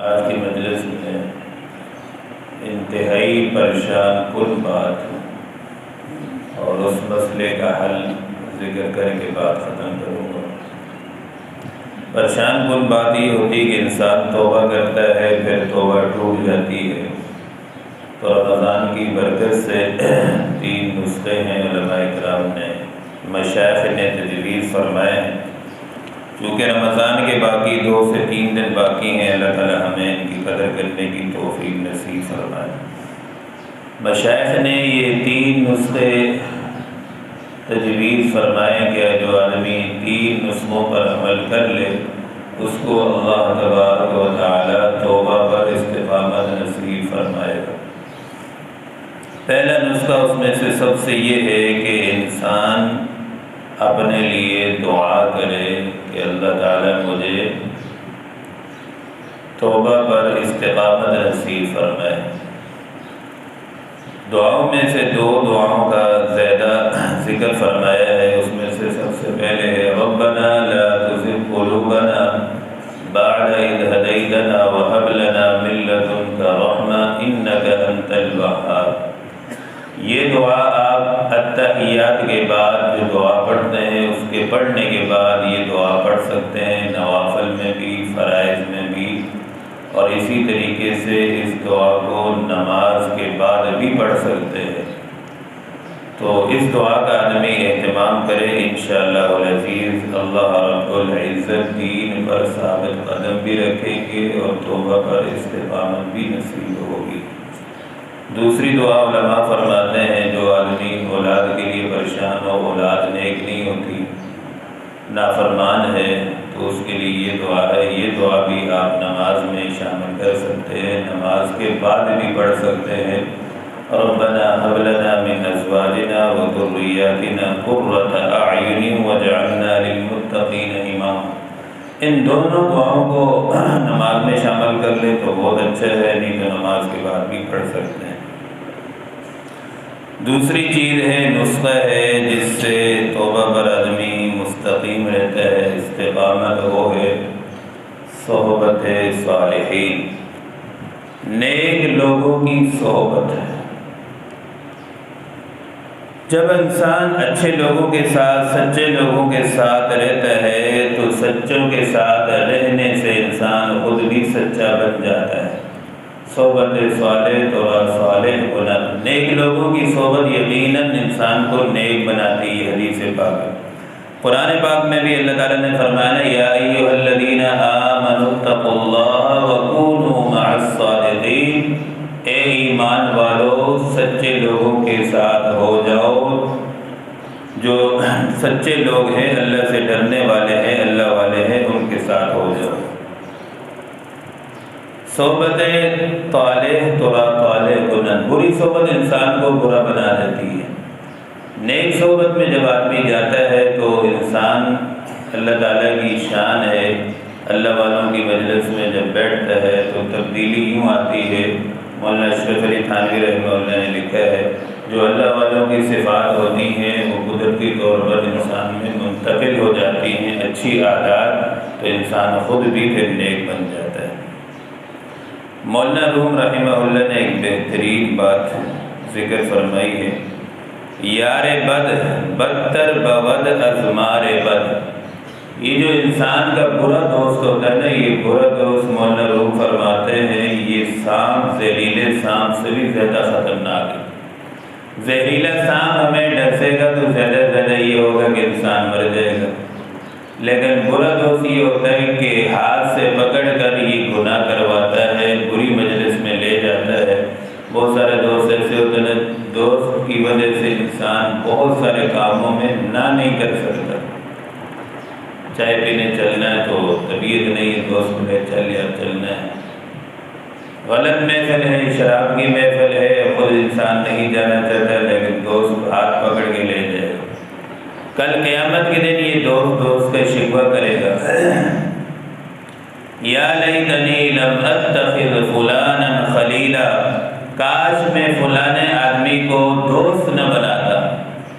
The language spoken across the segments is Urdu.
آج کی مجلس میں انتہائی پریشان کن بات اور اس مسئلے کا حل ذکر کر کے بات ختم کروں گا۔ پریشان کن بات یہ ہوتی کہ انسان توبہ کرتا ہے، پھر توبہ ٹوٹ جاتی ہے۔ تو رمضان کی برکت سے 3 نسخے ہیں، علماء کرام نے، مشائخ نے تجویز فرمائے ہیں۔ چونکہ رمضان کے باقی 2 سے 3 دن باقی ہیں، اللہ تعالی ہمیں ان کی قدر کرنے کی توفیق نصیب فرمائے۔ مشائخ نے یہ 3 نسخے تجویز فرمائے کہ جو آدمی 3 نسخوں پر عمل کر لے اس کو اللہ تبارک و تعالی توبہ پر استقامت نصیب فرمائے گا۔ پہلا نسخہ اس میں سے سب سے یہ ہے کہ انسان اپنے لیے دعا کرے کہ اللہ تعالیٰ مجھے توبہ پر استقامت نصیب فرمائے۔ دعاؤں میں سے 2 دعاؤں کا زیادہ ذکر فرمایا ہے۔ اس میں سے سب سے پہلے ہے ربنا لا تزغ قلوبنا بعد إذ هديتنا وهب لنا من لدنك رحمة إنك أنت الوهاب۔ یہ دعا آپ التحیات کے بعد جو دعا پڑھتے ہیں اس کے پڑھنے کے بعد یہ دعا پڑھ سکتے ہیں، نوافل میں بھی، فرائض میں بھی، اور اسی طریقے سے اس دعا کو نماز کے بعد بھی پڑھ سکتے ہیں۔ تو اس دعا کا آدمی اہتمام کرے، انشاءاللہ العزیز اللہ رب العزت دین پر ثابت قدم بھی رکھیں گے اور توبہ پر استقامت بھی نصیب ہوگی۔ دوسری دعا علماء فرماتے ہیں جو آدمی اولاد کے لیے پریشان ہو، اولاد نیک نہیں ہوتی، نافرمان ہے، تو اس کے لیے یہ دعا ہے۔ یہ دعا بھی آپ نماز میں شامل کر سکتے ہیں، نماز کے بعد بھی پڑھ سکتے ہیں۔ ربنا هب لنا من ازواجنا وذرياتنا قرة اعین واجعلنا للمتقین اماما۔ ان دونوں دعاؤں کو نماز میں شامل کر لے تو بہت اچھا ہے، نہیں تو نماز کے بعد بھی پڑھ سکتے ہیں۔ دوسری چیز ہے، نسخہ ہے جس سے توبہ پر آدمی مستقیم رہتا ہے، استقامت، وہ ہے صحبت صالحین، نیک لوگوں کی صحبت ہے۔ جب انسان اچھے لوگوں کے ساتھ، سچے لوگوں کے ساتھ رہتا ہے تو سچوں کے ساتھ رہنے سے انسان خود بھی سچا بن جاتا ہے۔ صحبت صالح تو صالح بنا، نیک لوگوں کی صحبت یقیناً انسان کو نیک بناتی ہے۔ حدیث پاک قرآن پاک میں بھی اللہ تعالیٰ نے فرمایا یا ایھا الذین آمنوا اتقوا اللہ وکونوا مع الصادقین، اے ایمان والو سچے لوگوں کے ساتھ ہو جاؤ، جو سچے لوگ ہیں، اللہ سے ڈرنے والے ہیں، اللہ والے ہیں، ان کے ساتھ ہو جاؤ۔ صحبت طالح ترا طالح کنن، بری صحبت انسان کو برا بنا دیتی ہے۔ نیک صحبت میں جب آدمی جاتا ہے تو انسان، اللہ تعالیٰ کی شان ہے، اللہ والوں کی مجلس میں جب بیٹھتا ہے تو تبدیلی یوں آتی ہے۔ مولانا اشرف علی تھانوی رحمہ اللہ نے لکھا ہے جو اللہ والوں کی صفات ہوتی ہیں وہ قدرتی طور پر انسان میں منتقل ہو جاتی ہیں، اچھی عادات، تو انسان خود بھی پھر نیک بن جاتا ہے۔ مولانا روم رحمہ اللہ نے ایک بہترین بات ذکر فرمائی ہے، یار بد بدتر بود از مار بد۔ یہ جو انسان کا برا دوست ہوتا ہے نا، یہ برا دوست مولانا روم فرماتے ہیں یہ سانپ، زہریلے سانپ سے بھی زیادہ خطرناک ہے۔ زہریلا سانپ ہمیں ڈسے گا تو زیادہ سے زیادہ یہ ہوگا کہ انسان مر جائے گا، لیکن برا دوست یہ ہوتا ہے کہ ہاتھ سے پکڑ کر یہ گناہ کرواتا ہے، بری مجلس میں لے جاتا ہے۔ بہت سارے دوست ایسے ہوتے ہیں، دوست کی وجہ سے انسان بہت سارے کاموں میں نہ نہیں کر سکتا۔ چائے پینے چلنا ہے تو طبیعت نہیں ہے، دوست میں چل یا چلنا ہے۔ غلط محفل ہے، شراب کی محفل ہے، خود انسان نہیں جانا چاہتا لیکن دوست ہاتھ پکڑ کے لے جائے گا۔ کل قیامت کے دن یہ دوست کا شکوہ کرے گا، یا لیتنی لم اتخذ فلانا خلیلا، کاش میں فلاں آدمی کو دوست نہ بناتا،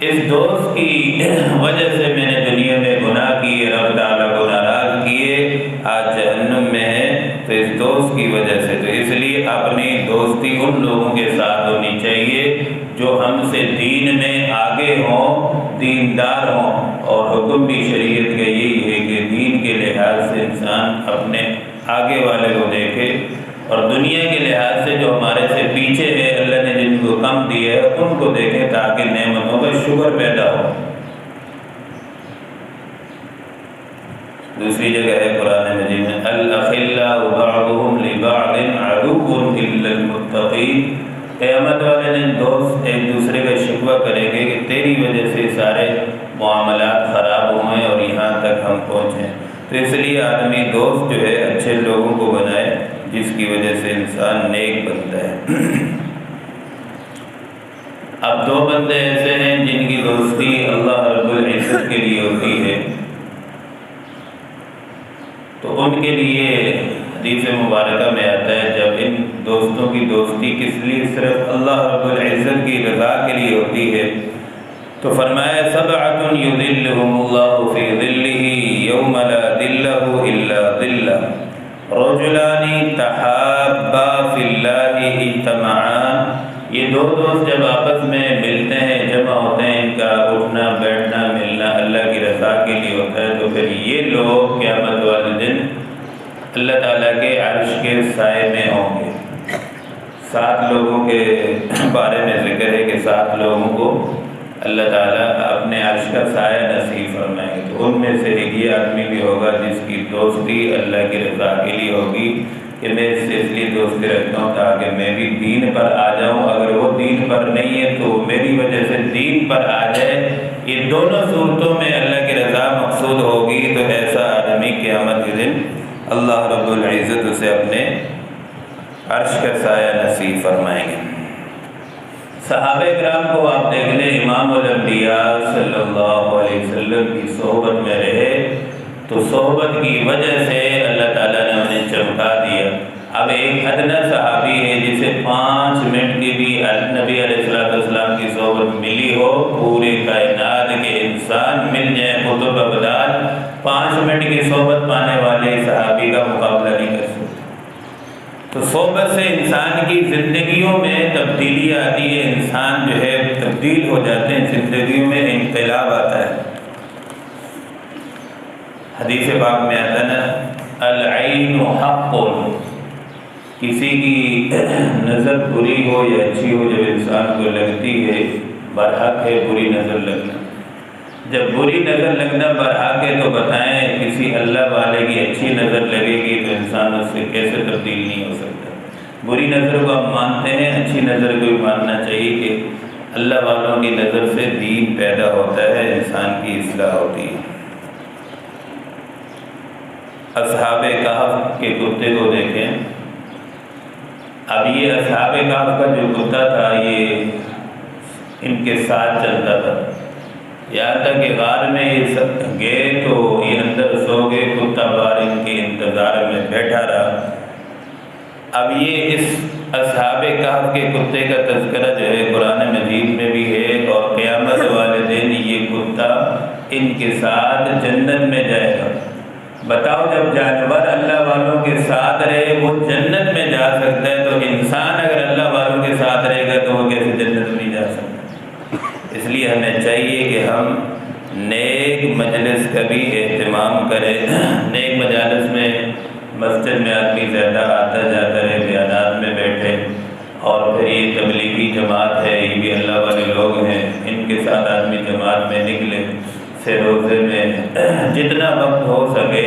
اس دوست کی وجہ سے میں نے دنیا میں گناہ کیے، رب تعالیٰ کو ناراض کیے، آج جہنم میں ہے، تو اس دوست کی وجہ سے۔ تو اس لیے اپنی دوستی ان لوگوں کے ساتھ ہونی چاہیے جو ہم سے دین میں آگے ہوں، دیندار ہوں، اور حکم بھی شریعت کا یہی ہے کہ دین کے لحاظ سے انسان اپنے آگے والے کو دیکھے، اور دنیا کے لحاظ سے جو ہمارے سے پیچھے ہے، اللہ نے جن کو کم دیا ہے ان کو دیکھیں تاکہ نعمتوں کا شکر پیدا ہو۔ دوسری جگہ ہے قرآن مجید میں الاخلاء بعضهم لبعض عدو الا المتقین، قیامت والے دن دوست ایک دوسرے کا شکوہ کریں گے کہ تیری وجہ سے سارے معاملات خراب ہوئے اور یہاں تک ہم پہنچے۔ تو اس لیے آدمی دوست جو ہے اچھے لوگوں کو بنائے جس کی وجہ سے انسان نیک بنتا ہے۔ اب دو بندے ایسے ہیں جن کی دوستی اللہ رب العزت کے لیے ہوتی ہے، تو ان کے لیے حدیث مبارکہ میں آتا ہے جب ان دوستوں کی دوستی کس لیے صرف اللہ رب العزت کی رضا کے لیے ہوتی ہے تو فرمایا سبعۃ یظلهم اللہ فی ظلہ یوم لا ظل الا ظلہ، رجلان تحابا فی اللہ اجتمعا، یہ دو دوست جب آپس میں ملتے ہیں، جمع ہوتے ہیں، ان کا اٹھنا بیٹھنا ملنا اللہ کی رضا کے لیے ہوتا ہے، تو پھر یہ لوگ قیامت والے دن اللہ تعالیٰ کے عرش کے سائے میں ہوں گے۔ 7 لوگوں کے بارے میں ذکر ہے کہ 7 لوگوں کو اللہ تعالیٰ اپنے عرش کا سایہ نصیب فرمائیں گے، تو ان میں سے ایک یہ آدمی بھی ہوگا جس کی دوستی اللہ کی رضا کے لیے ہوگی کہ میں اس سے اس لیے دوستی رکھتا ہوں تاکہ میں بھی دین پر آ جاؤں، اگر وہ دین پر نہیں ہے تو میری وجہ سے دین پر آ جائے۔ یہ دونوں صورتوں میں اللہ کی رضا مقصود ہوگی، تو ایسا آدمی قیامت کے دن اللہ رب العزت اسے اپنے عرش کا سایہ نصیب فرمائیں گے۔ صحابہ کرام کو آپ دیکھ لیں، امام الانبیاء صلی اللہ علیہ وسلم کی صحبت میں رہے تو صحبت کی وجہ سے اللہ تعالیٰ نے انہیں چمکا دیا۔ اب ایک ادنا صحابی ہے جسے 5 منٹ کی بھی نبی علیہ السلام کی صحبت ملی ہو، پورے کائنات کے انسان مل جائیں قطب ابدال، 5 منٹ کی صحبت پانے والے صحابی کا مقابلہ نہیں کر سکتے۔ تو صحبت سے انسان کی زندگیوں میں تبدیلی آتی ہے، انسان جو ہے تبدیل ہو جاتے ہیں، زندگیوں میں انقلاب آتا ہے۔ حدیث پاک میں آتا ہے نا العین حق، کسی کی نظر بری ہو یا اچھی ہو، جب انسان کو لگتی ہے برحق ہے بری نظر لگنا، جب بری نظر لگنا برحق ہے تو بتائیں کسی اللہ والے کی اچھی نظر لگے گی تو انسان اس سے کیسے تبدیل نہیں ہو سکتا۔ بری نظر کو ہم مانتے ہیں، اچھی نظر کو بھی ماننا چاہیے کہ اللہ والوں کی نظر سے دین پیدا ہوتا ہے، انسان کی اصلاح ہوتی ہے۔ اصحاب کہف کے کتے کو دیکھیں، اب یہ اصحاب کہف کا جو کتا تھا یہ ان کے ساتھ چلتا تھا، یہاں تک کہ غار میں یہ سب گئے تو یہ اندر سو گئے، کتا باہر ان کے انتظار میں بیٹھا رہا۔ اب یہ اس اصحاب کہف کے کتے کا تذکرہ جو ہے قرآن مجید میں بھی ہے، اور قیامت والے دن یہ کتا ان کے ساتھ جنت میں جائے گا۔ بتاؤ جب جانور اللہ والوں کے ساتھ رہے وہ جنت میں جا سکتا ہے، تو انسان اگر اللہ والوں کے ساتھ رہے گا تو وہ کیسے جنت میں جا سکتا؟ اس لیے ہمیں چاہیے کہ ہم نیک مجلس کا بھی اہتمام کریں۔ نیک مجالس میں مسجد میں آدمی زیادہ آتا جاتا رہے، بیانات میں بیٹھے، اور پھر یہ تبلیغی جماعت ہے، یہ بھی اللہ والے لوگ ہیں، ان کے ساتھ آدمی جماعت میں نکلے، سے روزے میں جتنا وقت ہو سکے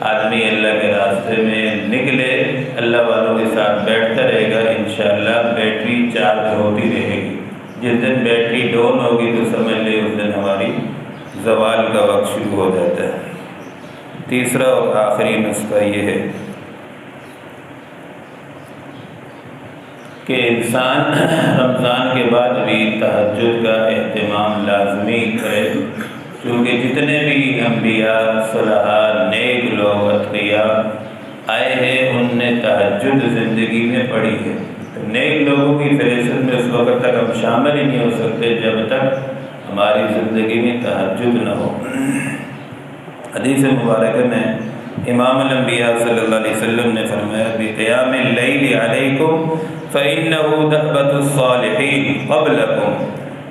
آدمی اللہ کے راستے میں نکلے، اللہ والوں کے ساتھ بیٹھتا رہے گا، انشاءاللہ بیٹری چارج ہوتی رہے گی۔ جس دن بیٹری ڈاؤن ہوگی تو سمجھ لے اس دن ہماری زوال کا وقت شروع ہو جاتا ہے۔ تیسرا اور آخری نسخہ یہ ہے کہ انسان رمضان کے بعد بھی تہجد کا اہتمام لازمی کرے، کیونکہ جتنے بھی انبیاء، صالحان، نیک لوگ، اتقیاء آئے ہیں ان نے تہجد زندگی میں پڑھی ہے۔ نیک لوگوں کی فہرست میں اس وقت تک ہم شامل ہی نہیں ہو سکتے جب تک ہماری زندگی میں تہجد نہ ہو۔ حدیث مبارکہ میں امام الانبیاء صلی اللہ علیہ وسلم نے فرمایا بقیام اللیل علیکم فإنہ دأبۃ الصالحین قبلکم۔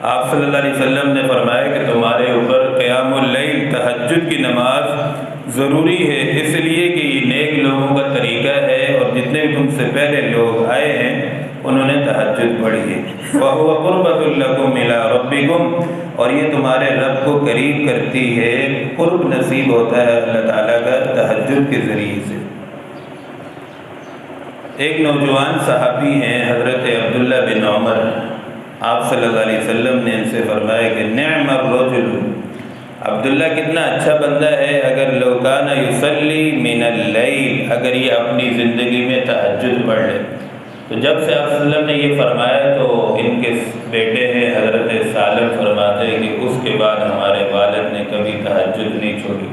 آپ صلی اللہ علیہ وسلم نے فرمایا کہ تمہارے اوپر قیام اللیل تہجد کی نماز ضروری ہے، اس لیے کہ یہ نیک لوگوں کا طریقہ ہے، اور جتنے بھی تم سے پہلے لوگ آئے ہیں انہوں نے تہجد پڑھی ہے۔ وَهُوَ قُرْبَةٌ لَكُمْ إِلَىٰ رَبِّكُمْ، اور یہ تمہارے رب کو قریب کرتی ہے، قرب نصیب ہوتا ہے اللہ تعالیٰ کا تہجد کے ذریعے سے۔ ایک نوجوان صحابی ہیں حضرت عبداللہ بن عمر، آپ صلی اللہ علیہ وسلم نے ان سے فرمایا کہ نعم الرجل، عبداللہ کتنا اچھا بندہ ہے، اگر لو کان یصلی من اللیل، اگر یہ اپنی زندگی میں تہجد پڑھ لے۔ تو جب سے آپ صلی اللہ علیہ وسلم نے یہ فرمایا تو ان کے بیٹے ہیں حضرت سالم فرماتے ہیں کہ اس کے بعد ہمارے والد نے کبھی تہجد نہیں چھوڑی۔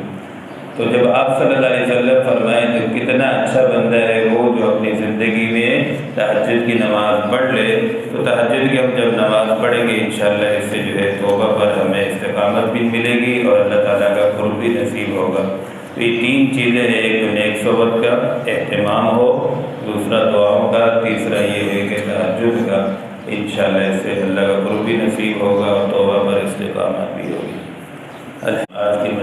تو جب آپ صلی اللہ علیہ وسلم فرمائیں کہ کتنا اچھا بندہ ہے وہ جو اپنی زندگی میں تہجد کی نماز پڑھ لے، تو تہجد کی ہم جب نماز پڑھیں گے انشاءاللہ اس سے جو ہے توبہ پر ہمیں استقامت بھی ملے گی اور اللہ تعالیٰ کا قرب بھی نصیب ہوگا۔ تو یہ تین چیزیں ہیں، ایک تو نیک صحبت کا اہتمام ہو، دوسرا دعاؤں کا، تیسرا یہ ہے کہ تہجد کا، انشاءاللہ اس سے اللہ کا قرب بھی نصیب ہوگا اور توبہ پر استقامت بھی ہوگی۔ آج کی